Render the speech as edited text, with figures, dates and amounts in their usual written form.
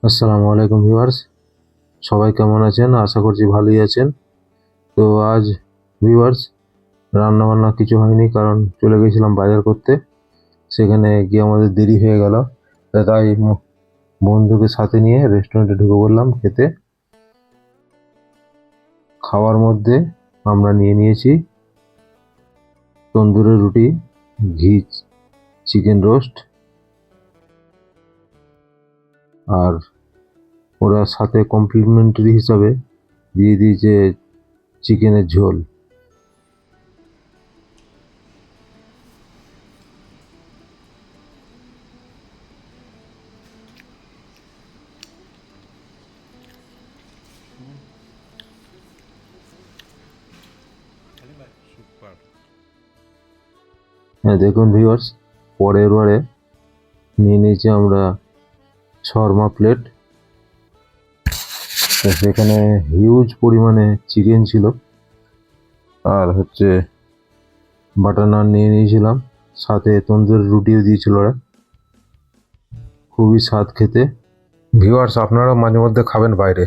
আসসালামু আলাইকুম ভিউয়ার্স, সবাই কেমন আছেন? আশা করছি ভালোই আছেন। তো আজ ভিউয়ার্স রান্না বান্না কিছু হয়নি, কারণ চলে গেছিলাম বাজার করতে। সেখানে গিয়ে আমাদের দেরি হয়ে গেল। তাই বন্ধুকে সাথে নিয়ে রেস্টুরেন্টে ঢুকে পড়লাম খেতে। খাওয়ার মধ্যে আমরা নিয়ে নিয়েছি তন্দুরি রুটি, ঘি চিকেন রোস্ট, আর ওরা সাথে কমপ্লিমেন্টারি হিসাবে দিয়ে দিয়েছে চিকেনের ঝোল। হ্যাঁ, দেখুন ভিউয়ার্স, পরের বারে নিয়ে নিয়েছি আমরা শর্মা প্লেট। তো সেখানে হিউজ পরিমাণে চিকেন ছিল, আর বাটার নান নিয়ে নিয়েছিলাম, সাথে তন্দুরি রুটিও দিয়েছিল ওরা। খুবই স্বাদ খেতে। ভিউয়ার্স, আপনারা মাঝে মধ্যে খাবেন বাইরে।